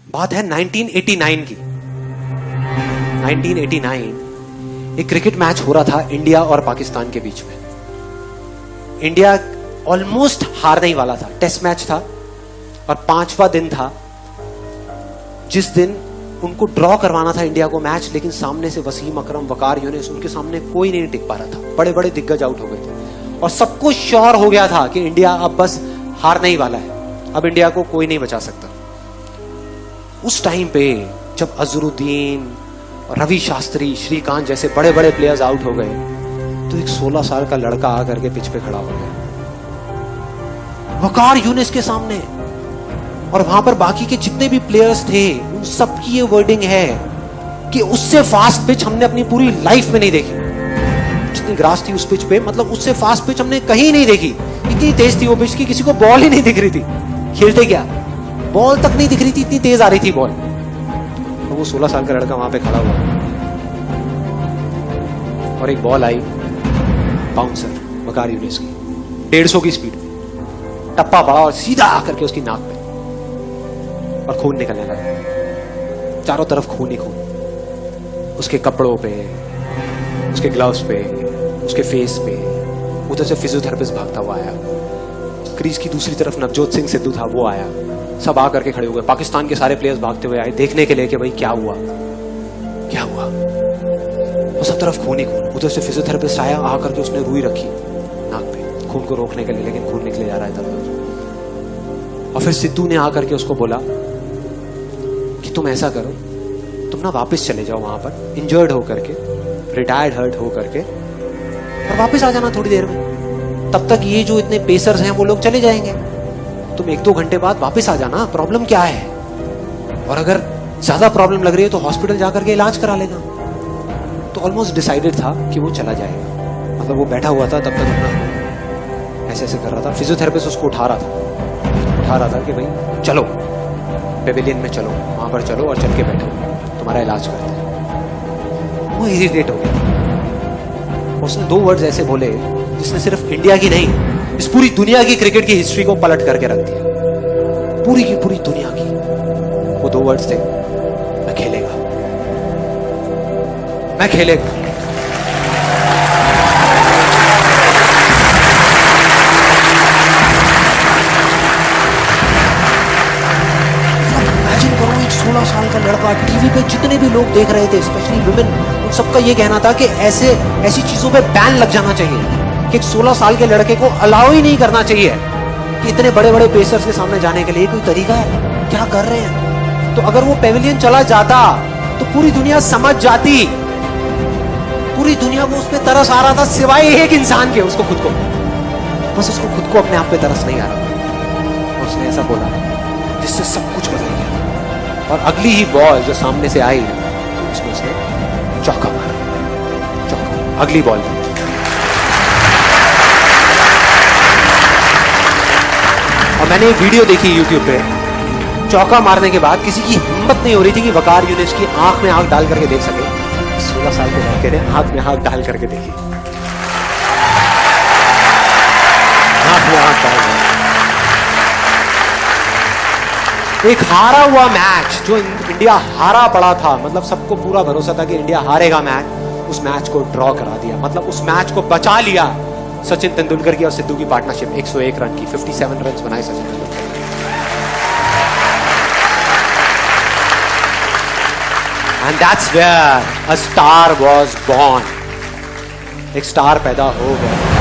बात है 1989 की। 1989 एक क्रिकेट मैच हो रहा था इंडिया और पाकिस्तान के बीच में। इंडिया ऑलमोस्ट हारने ही वाला था। टेस्ट मैच था और 5वां दिन था जिस दिन उनको ड्रॉ करवाना था इंडिया को मैच, लेकिन सामने से वसीम अकरम, वकार यूनिस, उनके सामने कोई नहीं टिक पा रहा था। बड़े बड़े दिग्गज आउट हो गए थे और सबको श्योर हो गया था कि इंडिया अब बस हारने ही वाला है, अब इंडिया को कोई नहीं बचा सकता। उस टाइम पे जब अजरुद्दीन, रवि शास्त्री, श्रीकांत जैसे बड़े बड़े प्लेयर्स आउट हो गए तो एक 16 साल का लड़का आकर के पिच पे खड़ा हो गया वकार यूनिस के सामने। और वहां पर बाकी के जितने भी प्लेयर्स थे उन सबकी ये वर्डिंग है कि उससे फास्ट पिच हमने अपनी पूरी लाइफ में नहीं देखी। जितनी ग्रास थी उस पिच पे, मतलब उससे फास्ट पिच हमने कहीं नहीं देखी। इतनी तेज थी वो पिच की किसी को बॉल ही नहीं दिख रही थी। खेलते क्या, बॉल तक नहीं दिख रही थी, इतनी तेज आ रही थी बॉल। तो वो 16 साल का लड़का वहां पे खड़ा हुआ और एक बॉल आई बाउंसर वकार यूनिस की 150 की स्पीड, टप्पा पड़ा और सीधा आकर के उसकी नाक पे और खून निकलने लगा। चारों तरफ खून ही खून, उसके कपड़ों पे, उसके ग्लव्स पे, उसके फेस पे। उधर से फिजियोथेरेपिस्ट भागता हुआ आया। क्रीज की दूसरी तरफ नवजोत सिंह सिद्धू था, वो आया। सब आकर के खड़े हो गए। पाकिस्तान के सारे प्लेयर्स भागते हुए आए देखने के लिए कि भाई क्या हुआ क्या हुआ। वो सब तरफ खून ही खून। उधर से फिजियोथेरेपिस्ट आया, आकर के उसने रुई रखी नाक पे खून को रोकने के लिए, लेकिन खून निकले जा रहा है इधर। और फिर सिद्धू ने आकर के उसको बोला कि तुम ऐसा करो, तुम ना वापस चले जाओ वहां पर इंजर्ड होकर के, रिटायर्ड हर्ट होकर के, और वापस आ जाना थोड़ी देर में। तब तक ये जो इतने पेसर्स हैं वो लोग चले जाएंगे। तुम 1-2 घंटे बाद वापस आ जाना, प्रॉब्लम क्या है। और अगर ज्यादा प्रॉब्लम लग रही है तो हॉस्पिटल जाकर के इलाज करा लेना। तो ऑलमोस्ट डिसाइडेड था कि वो चला जाएगा। मतलब वो बैठा हुआ था तब तक अपना ऐसे ऐसे कर रहा था। फिजियोथेरेपिस्ट उसको उठा रहा था कि भाई चलो पेविलियन में चलो, वहां पर चलो और चल के बैठो, तुम्हारा इलाज करते हैं। वो इरिटेट हो गया। उसने 2 वर्ड्स ऐसे बोले जिसने सिर्फ इंडिया की नहीं, इस पूरी दुनिया की क्रिकेट की हिस्ट्री को पलट करके रख दिया। पूरी की पूरी दुनिया की। वो 2 वर्ड्स थे, मैं खेलेगा, मैं खेलेगा। इमेजिन करो, एक 16 साल का लड़का, टीवी पे जितने भी लोग देख रहे थे, स्पेशली विमेन, उन सबका ये कहना था कि ऐसी चीजों पे बैन लग जाना चाहिए कि एक 16 साल के लड़के को अलाउ ही नहीं करना चाहिए कि इतने बड़े बड़े पेसर्स के सामने जाने के लिए कोई तरीका है। क्या कर रहे हैं। तो अगर वो पेविलियन चला जाता तो पूरी दुनिया समझ जाती। पूरी दुनिया को उस पर तरस आ रहा था सिवाय एक इंसान के, उसको खुद को। बस उसको खुद को अपने आप पे तरस नहीं आ रहा था। और उसने ऐसा बोला जिससे सब कुछ बदल गया। और अगली ही बॉल जो सामने से आई उसमें उसने चौका मारा। चौका, अगली बॉल में। और मैंने एक वीडियो देखी YouTube पे, चौका मारने के बाद किसी की हिम्मत नहीं हो रही थी कि वकार यूनिस की आंख में आंख डाल करके देख सके। 16 साल के लड़के ने आंख में आंख डाल करके देखी। आंख में आंख डाल। एक हारा हुआ मैच जो इंडिया हारा पड़ा था, मतलब सबको पूरा भरोसा था कि इंडिया हारेगा मैच, उस मैच को ड्रॉ करा दिया। मतलब उस मैच को बचा लिया सचिन तेंदुलकर की और सिद्धू की पार्टनरशिप। 101 रन की 57 रन बनाए Sachin Tendulkar. And that's where a star was born. एक स्टार पैदा हो गया।